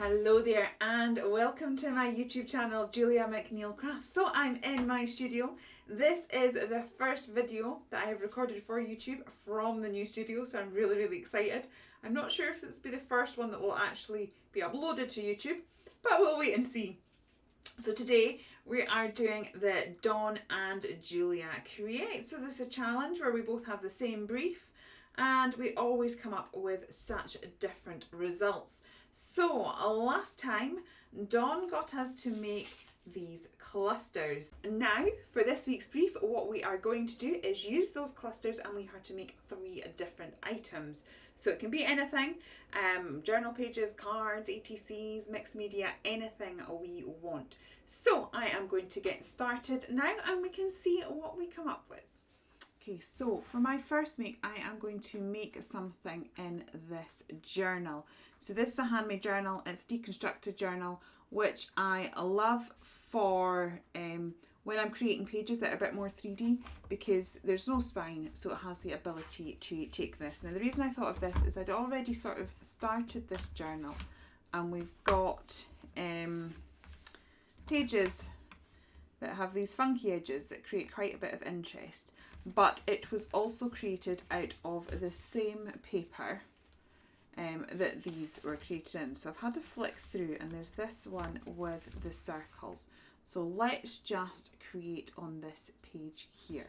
Hello there and welcome to my YouTube channel, Julia McNeil Crafts. So I'm in my studio. This is the first video that I have recorded for YouTube from the new studio, so I'm really excited. I'm not sure if this will be the first one that will actually be uploaded to YouTube, but we'll wait and see. So today we are doing the Dawn and Julia Create. So this is a challenge where we both have the same brief and we always come up with such different results. So last time Dawn got us to make these clusters. Now for this week's brief, what we are going to do is use those clusters and we are to make 3 different items. So it can be anything, journal pages, cards, ATCs, mixed media, anything we want. So I am going to get started now and we can see what we come up with. Okay, so for my first make, I am going to make something in this journal. So this is a handmade journal, it's a deconstructed journal, which I love for when I'm creating pages that are a bit more 3D because there's no spine, so it has the ability to take this. Now the reason I thought of this is I'd already sort of started this journal and we've got pages that have these funky edges that create quite a bit of interest, but it was also created out of the same paper that these were created in. So I've had to flick through and there's this one with the circles. So let's just create on this page here.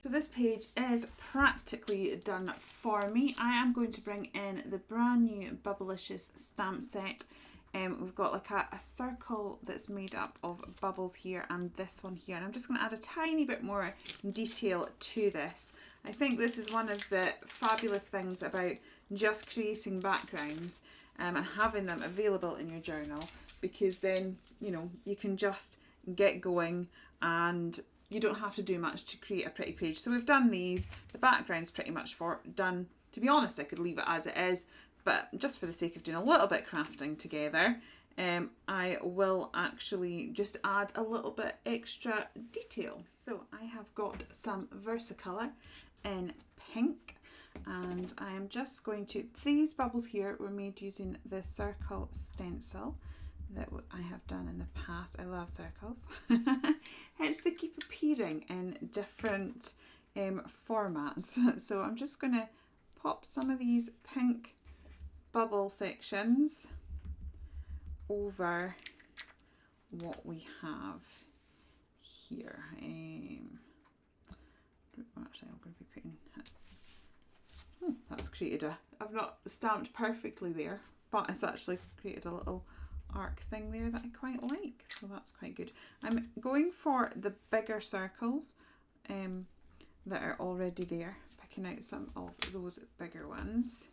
So this page is practically done for me. I am going to bring in the brand new Bubblicious stamp set. We've got like a circle that's made up of bubbles here and this one here, and I'm just going to add a tiny bit more detail to this. I think this is one of the fabulous things about just creating backgrounds and having them available in your journal, because then you can just get going and you don't have to do much to create a pretty page. So we've done these, the background's pretty much done. To be honest, I could leave it as it is, but just for the sake of doing a little bit crafting together, I will actually just add a little bit extra detail. So I have got some Versacolour in pink, and I am just going to, these bubbles here were made using the circle stencil that I have done in the past. I love circles. Hence they keep appearing in different formats. So I'm just going to pop some of these pink bubble sections over what we have here. Actually, I'm going to be putting, that's created I've not stamped perfectly there, but it's actually created a little arc thing there that I quite like, so that's quite good. I'm going for the bigger circles that are already there, picking out some of those bigger ones.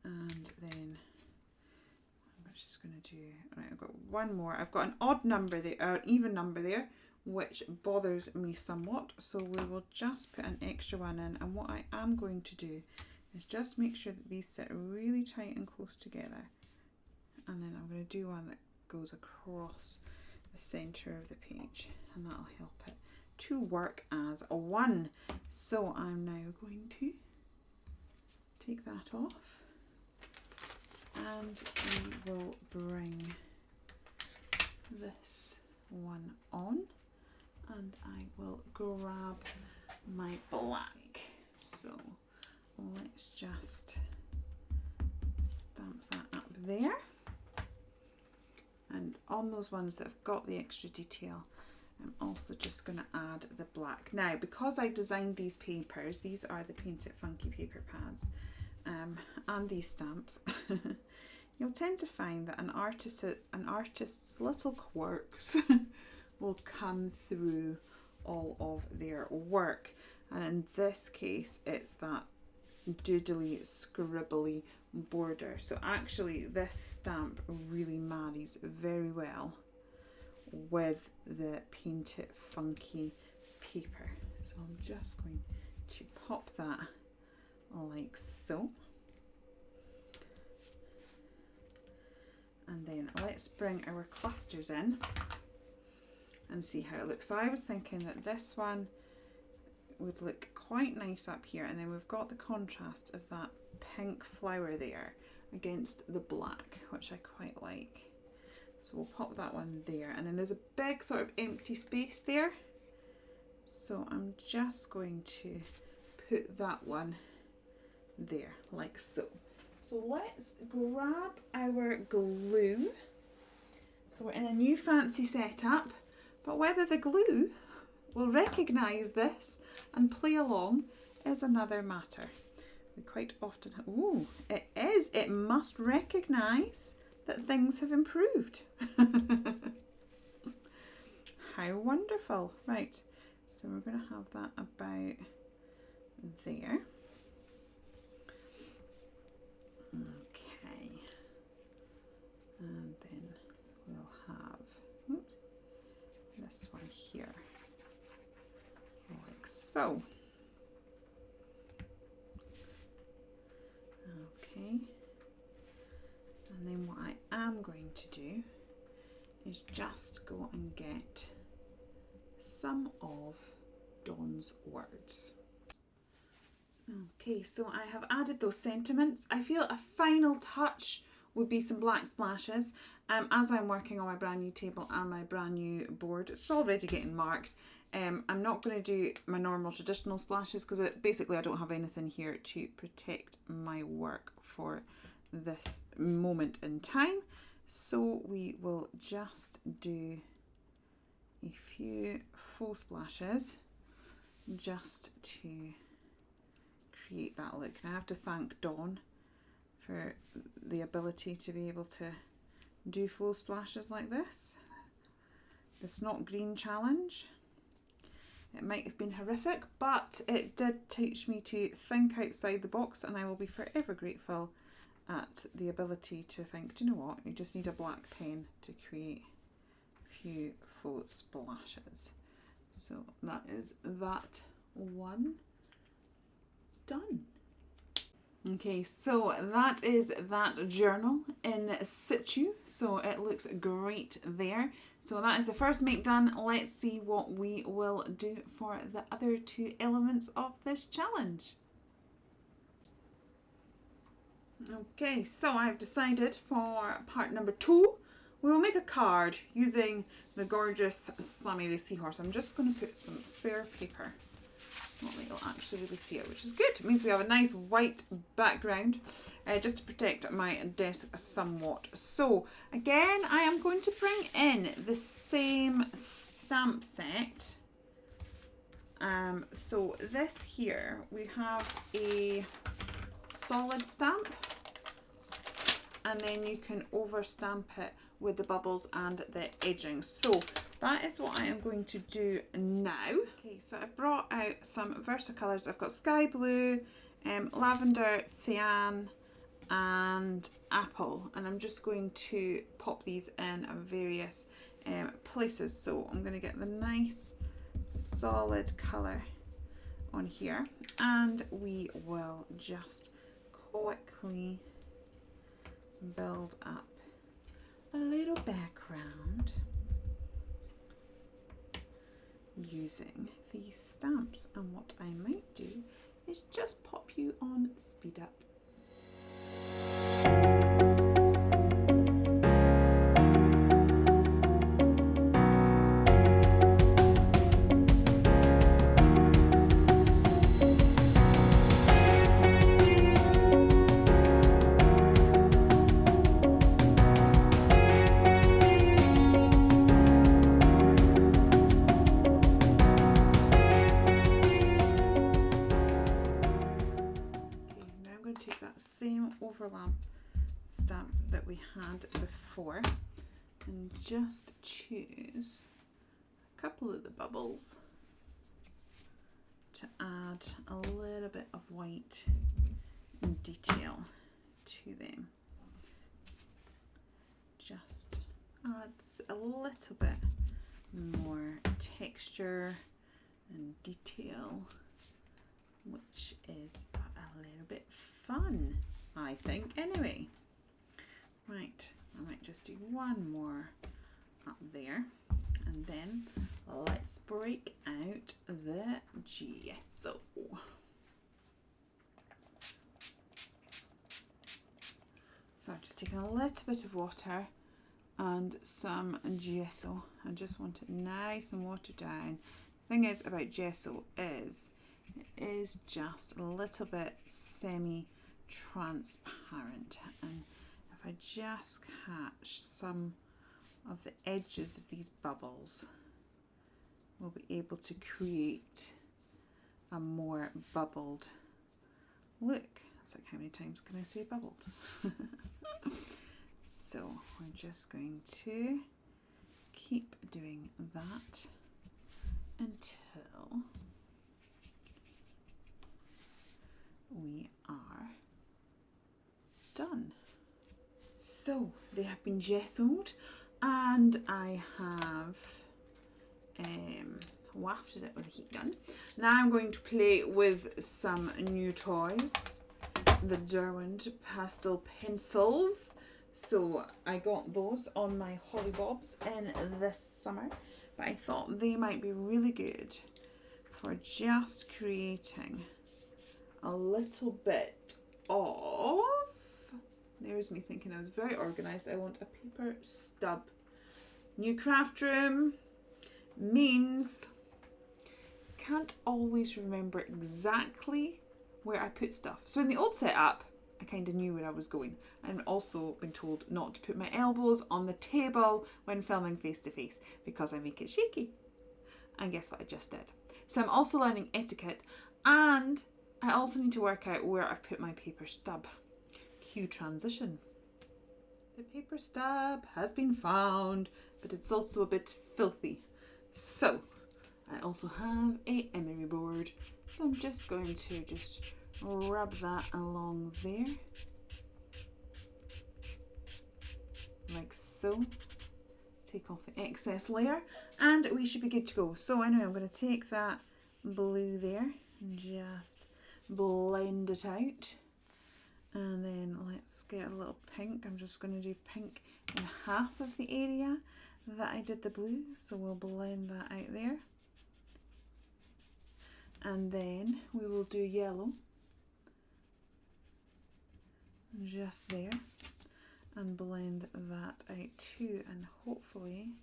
And then I'm just going to do, right, I've got one more. I've got an odd number there, or an even number there, which bothers me somewhat. So we will just put an extra one in. And what I am going to do is just make sure that these sit really tight and close together. And then I'm going to do one that goes across the centre of the page, and that'll help it to work as a one. So I'm now going to take that off. And we will bring this one on, and I will grab my black. So let's just stamp that up there. And on those ones that have got the extra detail, I'm also just going to add the black. Now, because I designed these papers, these are the Paint It Funky paper pads, and these stamps, you'll tend to find that an artist's little quirks will come through all of their work. And in this case, it's that doodly, scribbly border. So actually this stamp really marries very well with the Paint It Funky paper. So I'm just going to pop that like so. And then let's bring our clusters in and see how it looks. So I was thinking that this one would look quite nice up here, and then we've got the contrast of that pink flower there against the black, which I quite like. So we'll pop that one there, and then there's a big sort of empty space there. So I'm just going to put that one there, like so. So let's grab our glue. So we're in a new fancy setup, but whether the glue will recognise this and play along is another matter. We quite often, ooh, it is, it must recognise that things have improved. How wonderful. Right, so we're going to have that about there. Okay, and then we'll have, oops, this one here, like so. Okay, and then what I am going to do is just go and get some of Dawn's words. Okay, so I have added those sentiments. I feel a final touch would be some black splashes. As I'm working on my brand new table and my brand new board, it's already getting marked. I'm not going to do my normal traditional splashes because basically I don't have anything here to protect my work for this moment in time. So we will just do a few faux splashes just to create that look. And I have to thank Dawn for the ability to be able to do faux splashes like this. It's not green challenge. It might have been horrific, but it did teach me to think outside the box, and I will be forever grateful at the ability to think, do you know what, you just need a black pen to create a few faux splashes. So that is that one done. Okay, so that is that journal in situ, so it looks great there. So that is the first make done. Let's see what we will do for the other two elements of this challenge. Okay, so I've decided for part number 2, we will make a card using the gorgeous Sammy the Seahorse. I'm just going to put some spare paper. Not that you'll actually really see it, which is good. It means we have a nice white background just to protect my desk somewhat. So again, I am going to bring in the same stamp set. So this here, we have a solid stamp, and then you can over stamp it with the bubbles and the edging. So that is what I am going to do now. Okay, so I've brought out some Versacolours. I've got sky blue, lavender, cyan, and apple, and I'm just going to pop these in various places. So I'm going to get the nice solid colour on here, and we will just quickly build up a little background using these stamps. And what I might do is just pop you on speed up. Overlap stamp that we had before and just choose a couple of the bubbles to add a little bit of white detail to them. Just adds a little bit more texture and detail, which is a little bit fun, I think, anyway. Right, I might just do one more up there, and then let's break out the gesso. So I'm just taking a little bit of water and some gesso. I just want it nice and watered down. The thing is about gesso is it is just a little bit semi-transparent, and if I just catch some of the edges of these bubbles, we'll be able to create a more bubbled look. It's like, how many times can I say bubbled? So we're just going to keep doing that until we are done. So they have been gessoed, and I have wafted it with a heat gun. Now I'm going to play with some new toys, the Derwent pastel pencils. So I got those on my Hollybobs in this summer, but I thought they might be really good for just creating a little bit of, there's me thinking I was very organised. I want a paper stub. New craft room means can't always remember exactly where I put stuff. So in the old setup, I kind of knew where I was going. And also been told not to put my elbows on the table when filming face to face because I make it shaky. And guess what I just did? So I'm also learning etiquette, and I also need to work out where I've put my paper stub. Cue transition. The paper stub has been found, but it's also a bit filthy. So I also have a emery board. So I'm just going to just rub that along there. Like so. Take off the excess layer and we should be good to go. So anyway, I'm going to take that blue there and just blend it out. And then let's get a little pink. I'm just going to do pink in half of the area that I did the blue. So we'll blend that out there. And then we will do yellow. Just there. And blend that out too, and hopefully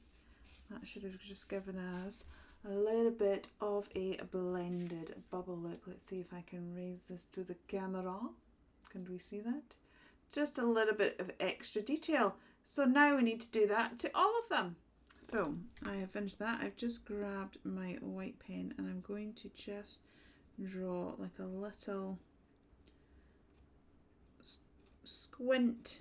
that should have just given us a little bit of a blended bubble look. Let's see if I can raise this to the camera. Can we see that? Just a little bit of extra detail. So now we need to do that to all of them. So I have finished that. I've just grabbed my white pen and I'm going to just draw like a little squint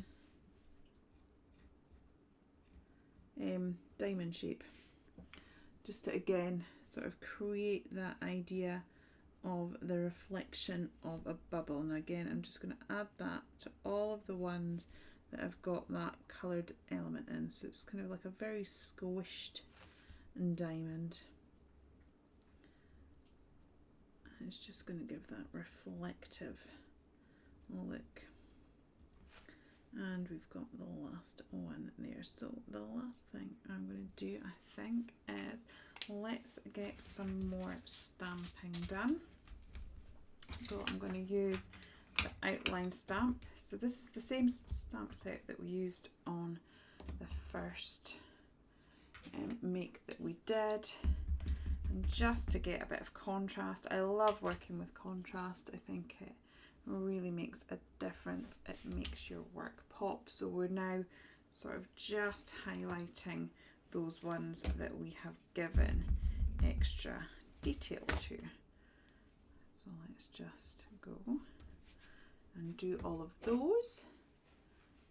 diamond shape, just to again sort of create that idea of the reflection of a bubble. And again, I'm just going to add that to all of the ones that have got that coloured element in, so it's kind of like a very squished diamond. It's just going to give that reflective look. And we've got the last one there. So the last thing I'm going to do, I think, is let's get some more stamping done. So I'm going to use the outline stamp. So this is the same stamp set that we used on the first make that we did. And just to get a bit of contrast, I love working with contrast. I think it really makes a difference. It makes your work pop. So we're now sort of just highlighting those ones that we have given extra detail to. So let's just go and do all of those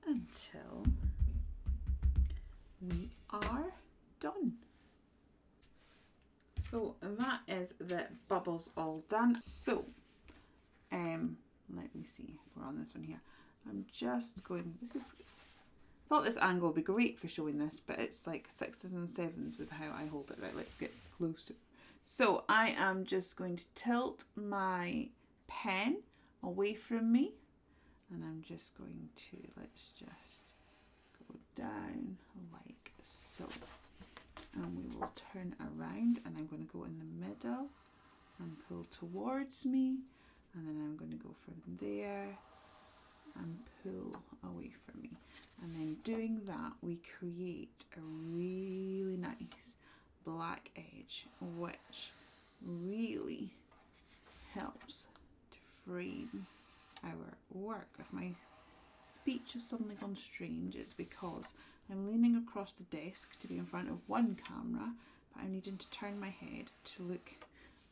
until we are done. So that is the bubbles all done. So let me see, we're on this one here. I'm just going, thought this angle would be great for showing this, but it's like 6s and 7s with how I hold it. Right, let's get closer. So I am just going to tilt my pen away from me, and I'm just going to, let's just go down like so. And we will turn around, and I'm going to go in the middle and pull towards me. And then I'm going to go from there and pull away from me. doing that, we create a really nice black edge, which really helps to frame our work. If my speech has suddenly gone strange, it's because I'm leaning across the desk to be in front of one camera, but I'm needing to turn my head to look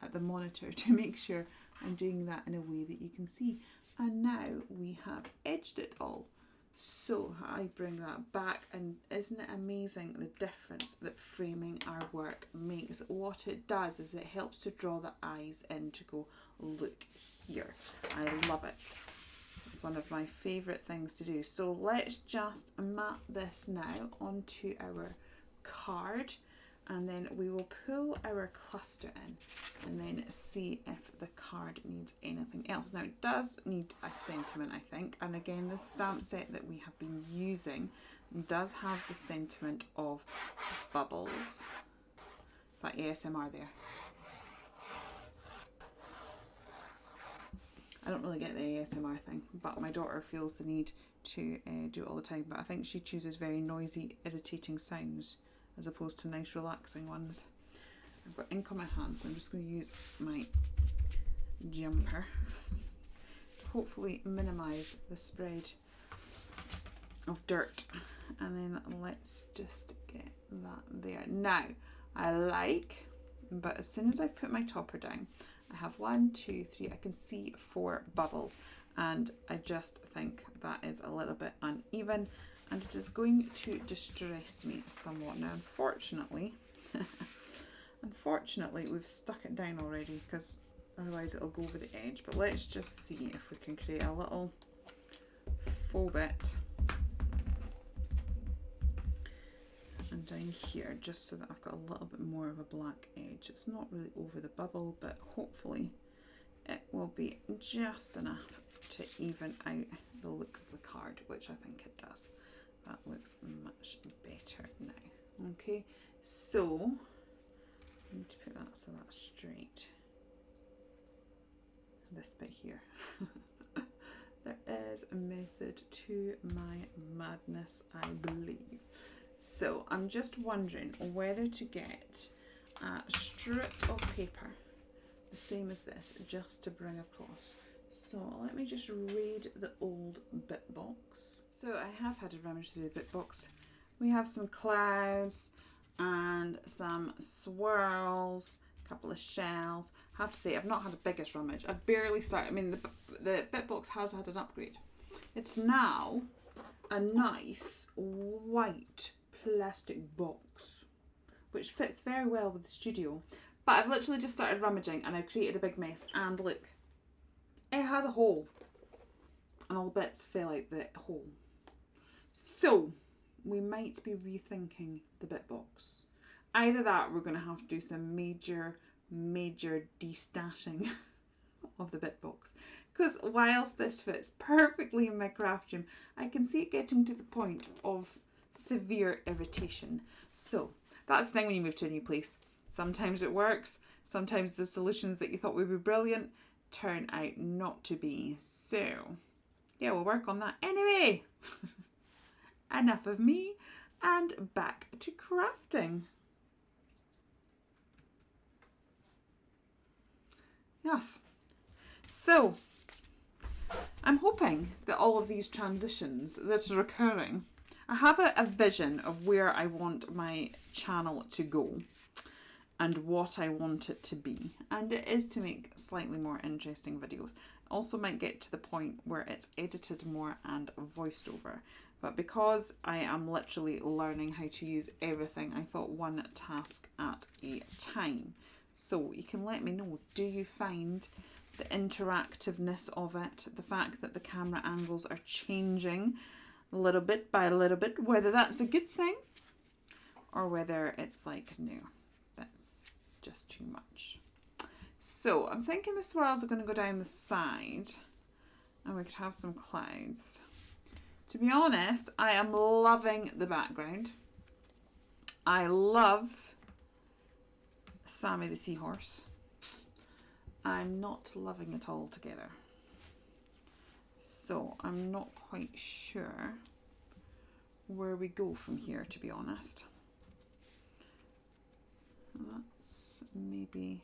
at the monitor to make sure I'm doing that in a way that you can see. And now we have edged it all. So I bring that back, and isn't it amazing the difference that framing our work makes? What it does is it helps to draw the eyes in to go, look here. I love it. It's one of my favourite things to do. So let's just map this now onto our card, and then we will pull our cluster in and then see if the card needs anything else. Now it does need a sentiment, I think, and again the stamp set that we have been using does have the sentiment of bubbles. Is that ASMR there? I don't really get the ASMR thing, but my daughter feels the need to do it all the time, but I think she chooses very noisy, irritating sounds as opposed to nice, relaxing ones. I've got ink on my hands, so I'm just going to use my jumper to hopefully minimise the spread of dirt. And then let's just get that there. Now, I like, but as soon as I've put my topper down, I have 1, 2, 3, I can see 4 bubbles, and I just think that is a little bit uneven, and it is going to distress me somewhat. Now, unfortunately, we've stuck it down already, because otherwise it'll go over the edge. But let's just see if we can create a little faux bit and down here, just so that I've got a little bit more of a black edge. It's not really over the bubble, but hopefully it will be just enough to even out the look of the card, which I think it does. That looks much better now. Okay, so I need to put that so that's straight. This bit here. There is a method to my madness, I believe. So I'm just wondering whether to get a strip of paper, the same as this, just to bring across. So let me just read the old bit box. So I have had a rummage through the bit box. We have some clouds and some swirls, a couple of shells. I have to say, I've not had a biggest rummage. I've barely started. I mean, the bit box has had an upgrade. It's now a nice white plastic box, which fits very well with the studio. But I've literally just started rummaging and I've created a big mess, and look, it has a hole and all the bits fell out the hole. So we might be rethinking the bit box. Either that, we're going to have to do some major destashing of the bit box, because whilst this fits perfectly in my craft room, I can see it getting to the point of severe irritation. So that's the thing when you move to a new place. Sometimes it works, sometimes the solutions that you thought would be brilliant turn out not to be. So yeah, we'll work on that. Anyway, enough of me, and back to crafting. Yes, so I'm hoping that all of these transitions that are occurring, I have a vision of where I want my channel to go and what I want it to be, and it is to make slightly more interesting videos. Also might get to the point where it's edited more and voiced over, but because I am literally learning how to use everything, I thought one task at a time. So you can let me know, do you find the interactiveness of it, the fact that the camera angles are changing little bit by little bit, whether that's a good thing or whether it's like, no, that's just too much. So I'm thinking the swirls are going to go down the side and we could have some clouds. To be honest, I am loving the background. I love Sammy the seahorse. I'm not loving it all together. So I'm not quite sure where we go from here, to be honest. That's maybe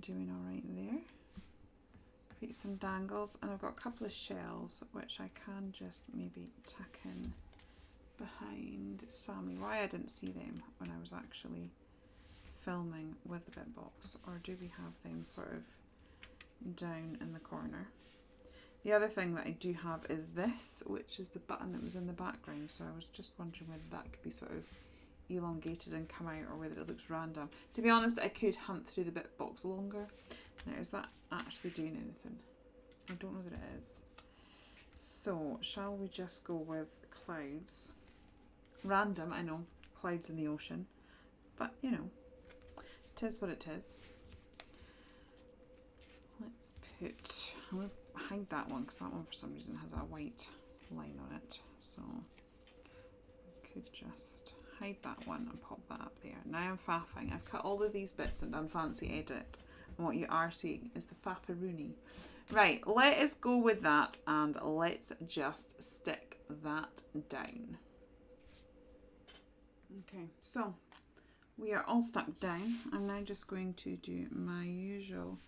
doing all right there. Create some dangles, and I've got a couple of shells which I can just maybe tuck in behind Sammy. Why I didn't see them when I was actually filming with the bit box, or do we have them sort of down in the corner? The other thing that I do have is this, which is the button that was in the background, so I was just wondering whether that could be sort of elongated and come out, or whether it looks random. To be honest, I could hunt through the bit box longer. Now, is that actually doing anything? I don't know that it is. So, shall we just go with clouds? Random, I know, clouds in the ocean, but you know, it is what it is. Let's put, I'm going to hide that one because that one for some reason has a white line on it, so I could just hide that one and pop that up there. Now I'm faffing. I've cut all of these bits and done fancy edit, and what you are seeing is the faffaroony. Right, let us go with that and let's just stick that down. Okay, so we are all stuck down. I'm now just going to do my usual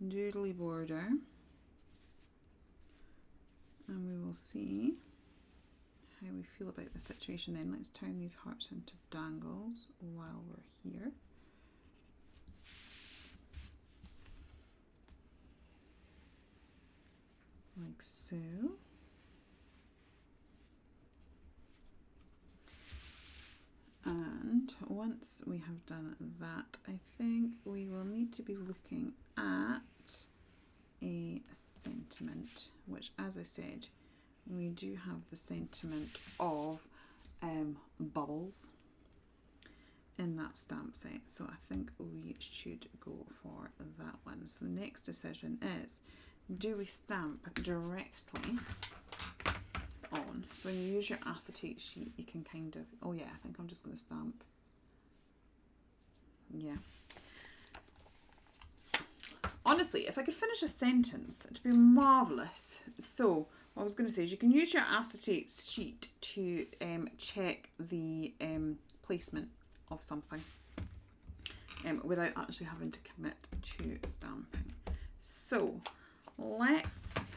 doodly border, and we will see how we feel about the situation then. Let's turn these hearts into dangles while we're here. Like so. And once we have done that, I think we will need to be looking at a sentiment, which, as I said, we do have the sentiment of bubbles in that stamp set. So I think we should go for that one. So the next decision is, do we stamp directly on? So when you use your acetate sheet, you can kind of, oh yeah, I think I'm just going to stamp. Yeah. Honestly, if I could finish a sentence, it'd be marvellous. So what I was going to say is you can use your acetate sheet to check the placement of something without actually having to commit to stamping. So let's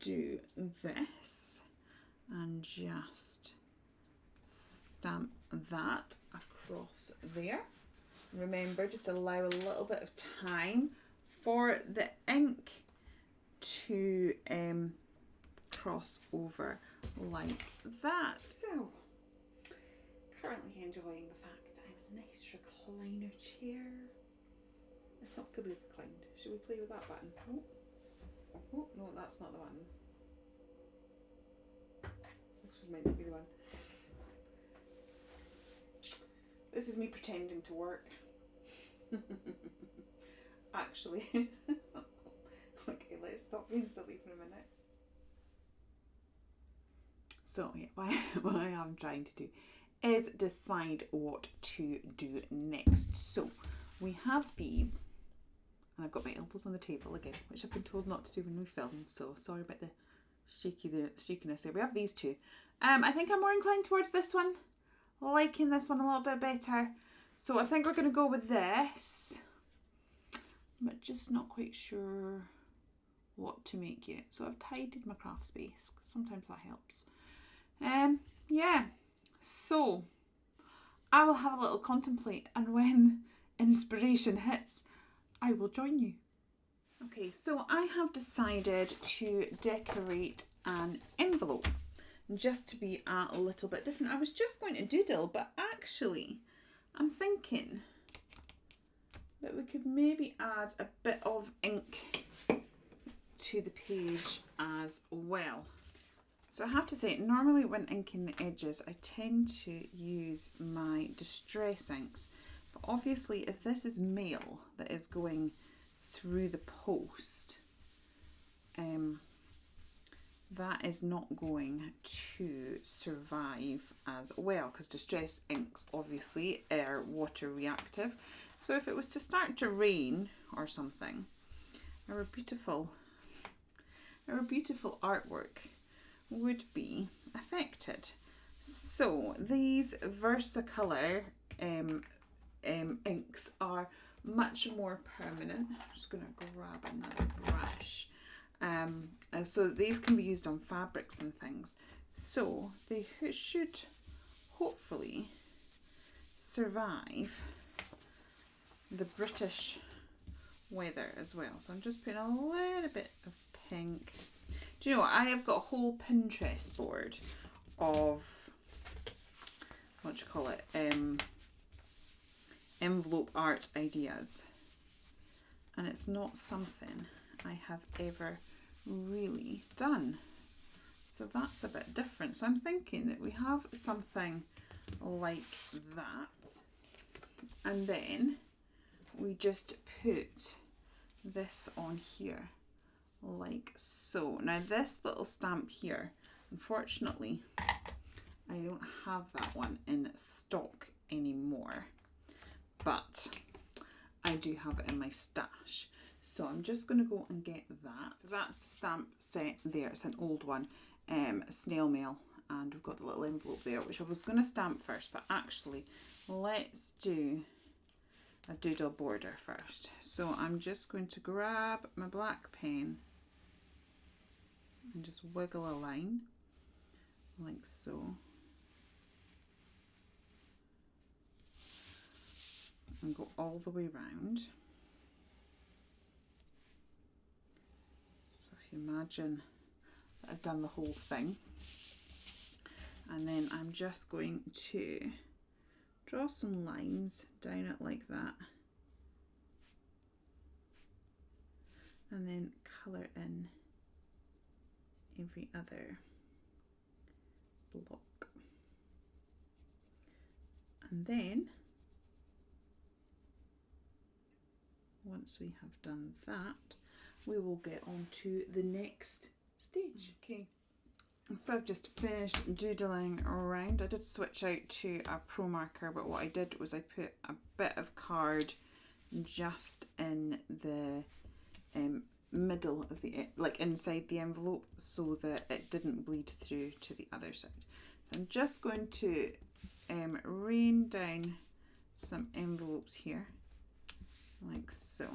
do this and just stamp that across there. Remember, just allow a little bit of time for the ink to cross over like that. So, currently enjoying the fact that I'm in a nice recliner chair. It's not fully reclined. Should we play with that button? Oh, oh no, that's not the one. This was meant to be the one. This is me pretending to work. Actually, okay, let's stop being silly for a minute. So yeah, what I am trying to do is decide what to do next. So we have these, and I've got my elbows on the table again, which I've been told not to do when we film, so sorry about the shakiness there. We have these two. I think I'm more inclined towards this one, liking this one a little bit better. So I think we're going to go with this, but just not quite sure what to make yet. So I've tidied my craft space, because sometimes that helps. Yeah, so I will have a little contemplate, and when inspiration hits, I will join you. Okay, so I have decided to decorate an envelope just to be a little bit different. I was just going to doodle, but actually I'm thinking that we could maybe add a bit of ink to the page as well. So I have to say, normally when inking the edges, I tend to use my distress inks. But obviously, if this is mail that is going through the post, that is not going to survive as well, because distress inks obviously are water reactive. So if it was to start to rain or something, our beautiful artwork would be affected. So these Versacolour inks are much more permanent. I'm just going to grab another brush. So these can be used on fabrics and things. So they should hopefully survive the British weather as well. So I'm just putting a little bit of pink. Do you know what? I have got a whole Pinterest board of, what do you call it, envelope art ideas, and it's not something I have ever really done, so that's a bit different. So I'm thinking that we have something like that, and then we just put this on here like so. Now this little stamp here, unfortunately I don't have that one in stock anymore, but I do have it in my stash. So I'm just going to go and get that. So that's the stamp set there. It's an old one, snail mail, and we've got the little envelope there, which I was going to stamp first, but actually let's do a doodle border first. So I'm just going to grab my black pen and just wiggle a line like so, and go all the way round. So if you imagine that I've done the whole thing, and then I'm just going to draw some lines down it like that, and then colour in every other block. And then once we have done that, we will get on to the next stage. Okay, so I've just finished doodling around. I did switch out to a pro marker, but what I did was I put a bit of card just in the middle of the, like inside the envelope, so that it didn't bleed through to the other side. So I'm just going to rain down some envelopes here like so.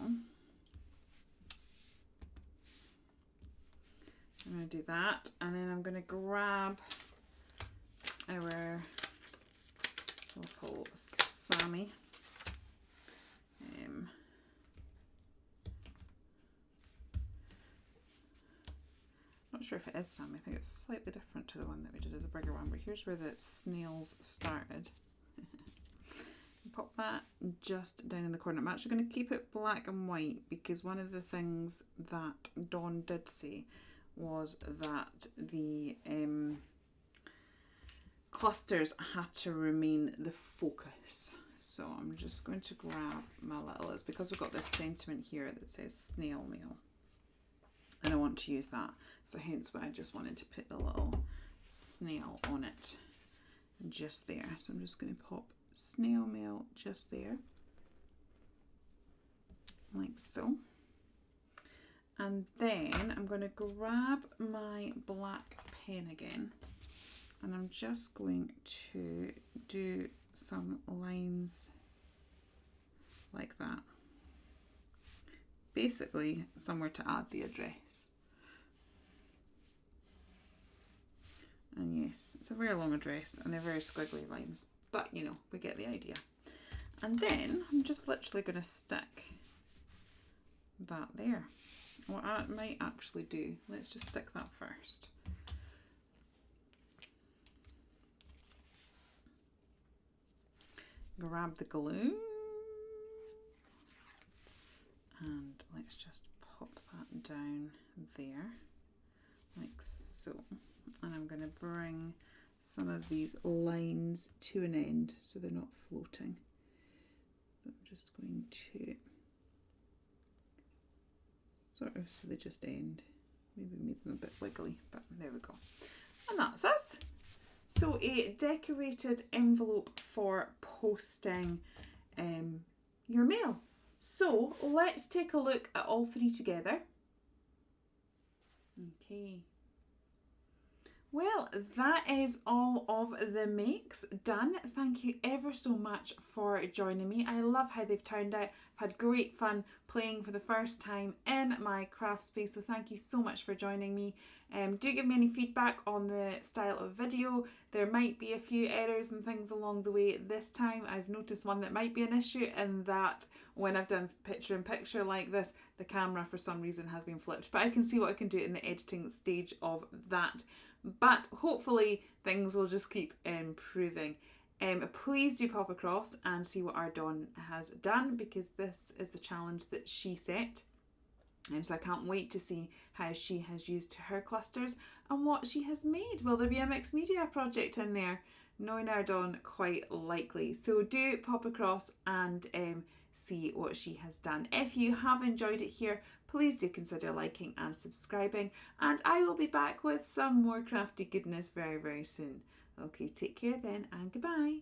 I'm going to do that, and then I'm going to grab our little Sammy. Not sure if it is Sammy. I think it's slightly different to the one that we did as a bigger one, but here's where the snails started. Pop that just down in the corner. I'm actually going to keep it black and white, because one of the things that Dawn did say was that the clusters had to remain the focus. So I'm just going to grab my little, it's because we've got this sentiment here that says snail mail, and I want to use that, so hence why I just wanted to put the little snail on it just there. So I'm just going to pop snail mail just there like so, and then I'm going to grab my black pen again, and I'm just going to do some lines like that, basically somewhere to add the address. And yes, it's a very long address and they're very squiggly lines, but you know, we get the idea. And then I'm just literally going to stick that there. What I might actually do, let's just stick that first. Grab the glue and let's just pop that down there like so, and I'm going to bring some of these lines to an end so they're not floating. I'm just going to sort of, so they just end, maybe make them a bit wiggly, but there we go. And that's us. So a decorated envelope for posting your mail. So let's take a look at all three together. Okay. Well, that is all of the makes done. Thank you ever so much for joining me. I love how they've turned out. I've had great fun playing for the first time in my craft space, so thank you so much for joining me. Do give me any feedback on the style of video. There might be a few errors and things along the way this time. I've noticed one that might be an issue, in that when I've done picture in picture like this, the camera for some reason has been flipped, but I can see what I can do in the editing stage of that. But hopefully things will just keep improving. Please do pop across and see what our Dawn has done, because this is the challenge that she set. So I can't wait to see how she has used her clusters and what she has made. Will there be a mixed media project in there? Knowing our Dawn, quite likely. So do pop across and see what she has done. If you have enjoyed it here, please do consider liking and subscribing, and I will be back with some more crafty goodness very, very soon. Okay, take care then, and goodbye.